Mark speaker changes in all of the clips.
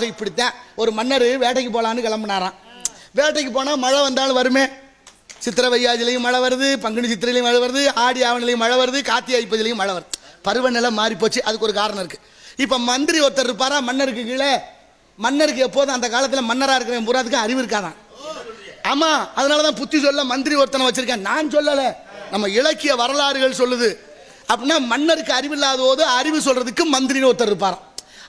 Speaker 1: பொதுவாக இப்படித்தான். ஒரு மன்னர் வேட்டைக்கு போகலான்னு கிளம்புனாராம். வேட்டைக்கு போனால் மழை வந்தாலும் வருமே. சித்திரை வையாஜிலையும் மழை வருது, பங்குனி சித்திரையிலையும் மழை வருது, ஆடி ஆவணிலையும் மழை வருது, கார்த்திகை ஐப்பதிலையும் மழை வருது. பருவநிலை மாறி போச்சு. அதுக்கு ஒரு காரணம் இருக்குது. இப்போ மந்திரி ஒருத்தர் இருப்பாரா மன்னருக்கு கீழே. மன்னருக்கு எப்போதும் அந்த காலத்தில் மன்னராக இருக்கிற பூராத்துக்கு அறிவு இருக்காதான். ஆமாம், அதனால தான் புத்தி சொல்ல மந்திரி ஒருத்தனை வச்சிருக்கேன். நான் சொல்லலை, நம்ம இலக்கிய வரலாறுகள் சொல்லுது. அப்படின்னா மன்னருக்கு அறிவில்லாத போது அறிவு சொல்றதுக்கு மந்திரின்னு ஒருத்தர் இருப்பாராம்.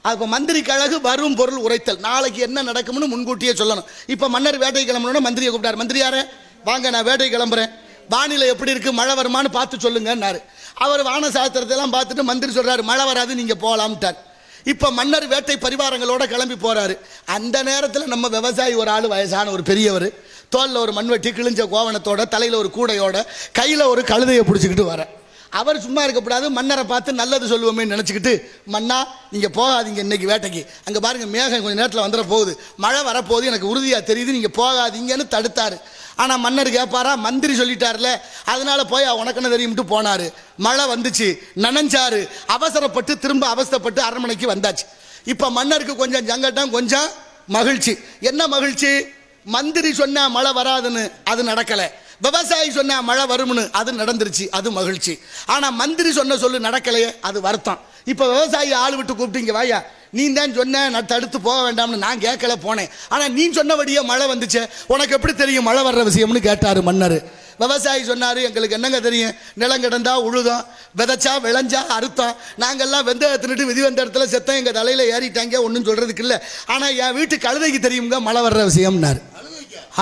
Speaker 1: அப்போ மந்திரிக்கு அழகு வரும் பொருள் உரைத்தல். நாளைக்கு என்ன நடக்கும்னு முன்கூட்டியே சொல்லணும். இப்போ மன்னர் வேட்டை கிளம்பணும்னா மந்திரியை கூப்பிட்டார். மந்திரியாரே வாங்க, நான் வேட்டை கிளம்புறேன், வானிலை எப்படி இருக்கு, மழை வருமானு பார்த்து சொல்லுங்கன்னாரு. அவர் வான சாஸ்திரத்தை எல்லாம் பார்த்துட்டு மந்திரி சொல்றாரு மழை வராது, நீங்க போகலாம்ட்டார். இப்போ மன்னர் வேட்டை பரிவாரங்களோட கிளம்பி போறாரு. அந்த நேரத்தில் நம்ம விவசாயி ஒரு ஆள், வயசான ஒரு பெரியவர், தோலில் ஒரு மண்வெட்டி, கிழிஞ்ச கோவணத்தோட, தலையில் ஒரு கூடையோட, கையில் ஒரு கழுதையை பிடிச்சிக்கிட்டு வர. அவர் சும்மா இருக்கக்கூடாது, மன்னரை பார்த்து நல்லது சொல்லுவோமே நினச்சிக்கிட்டு, மன்னா நீங்கள் போகாதீங்க இன்னைக்கு வேட்டைக்கு, அங்கே பாருங்கள் மேகம் கொஞ்சம் நேரத்தில் வந்துட போகுது, மழை வரப்போகுது, எனக்கு உறுதியாக தெரியுது, நீங்கள் போகாதீங்கன்னு தடுத்தார். ஆனால் மன்னர் கேட்பாரா, மந்திரி சொல்லிட்டார்ல, அதனால போய் உனக்குன்னு தெரியும்ட்டு போனார். மழை வந்துச்சு, நனைஞ்சாரு, அவசரப்பட்டு திரும்ப அவசரப்பட்டு அரண்மனைக்கு வந்தாச்சு. இப்போ மன்னருக்கு கொஞ்சம் சங்கட்டம், கொஞ்சம் மகிழ்ச்சி. என்ன மகிழ்ச்சி? மந்திரி சொன்னா மழை வராதுன்னு அது நடக்கலை, விவசாயி சொன்ன மழை வரும்னு அது நடந்துருச்சு, அது மகிழ்ச்சி. ஆனால் மந்திரி சொன்ன சொல்லு நடக்கலையே, அது வருத்தம். இப்போ விவசாயி ஆள் விட்டு கூப்பிட்டீங்க, வாயா நீ தான் சொன்ன, நான் தடுத்து போக வேண்டாம்னு நான் கேட்கல போனேன், ஆனால் நீ சொன்னபடியே மழை வந்துச்சு, உனக்கு எப்படி தெரியும் மழை வர்ற விஷயம்னு கேட்டார் மன்னர். விவசாயி சொன்னார், எங்களுக்கு என்னங்க தெரியும், நிலம் கிடந்தா உழுதோம், விதைச்சா விளைஞ்சா அறுத்தோம், நாங்கள்லாம் வெந்தயத்தினுட்டு விதி வந்த இடத்துல செத்தம், எங்கள் தலையில் ஏறிட்டாங்க, ஒன்றும் சொல்கிறதுக்கு இல்லை. ஆனால் என் வீட்டு கழுதைக்கு தெரியுங்க மழை வர்ற விஷயம்னாரு.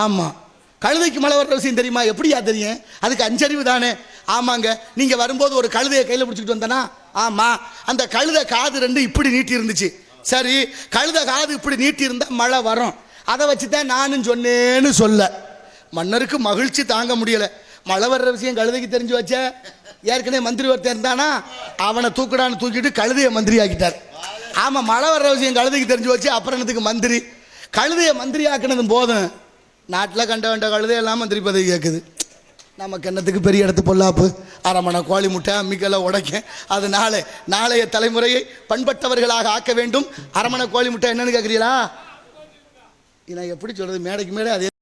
Speaker 1: ஆமாம், கழுதைக்கு மழை வர்ற விஷயம் தெரியுமா? எப்படியா தெரியும்? அதுக்கு அஞ்சறிவு தானே. ஆமாங்க, நீங்கள் வரும்போது ஒரு கழுதையை கையில் பிடிச்சிக்கிட்டு வந்தனா? ஆமாம், அந்த கழுதை காது ரெண்டு இப்படி நீட்டி இருந்துச்சு. சரி, கழுதை காது இப்படி நீட்டி இருந்தால் மழை வரும், அதை வச்சு தான் நானும் சொன்னேன்னு சொல்ல. மன்னருக்கு மகிழ்ச்சி தாங்க முடியலை. மழை வர்ற விஷயம் கழுதைக்கு தெரிஞ்சு வச்ச, ஏற்கனவே மந்திரி ஒருத்தர் இருந்தானா, அவனை தூக்கிடான்னு தூக்கிட்டு கழுதையை மந்திரி ஆக்கிட்டார். ஆமாம், மழை வர்ற விஷயம் கழுதைக்கு தெரிஞ்சு வச்சு அப்புறம் என்னத்துக்கு மந்திரி? கழுதையை மந்திரி ஆக்கினதும் போதும், நாட்டில் கண்ட வேண்ட கழுதையெல்லாம் மந்திரி பதவி கேட்குது. நமக்கு என்னத்துக்கு பெரிய இடத்து பொல்லாப்பு, அரமணை கோழி முட்டை அம்மிக்கெல்லாம் உடைக்க. அதனால நாளைய தலைமுறையை பண்பட்டவர்களாக ஆக்க வேண்டும். அரமணை கோழி முட்டை என்னன்னு கேட்குறீங்களா? நான் எப்படி சொல்கிறது, மேடைக்கு மேடை அதே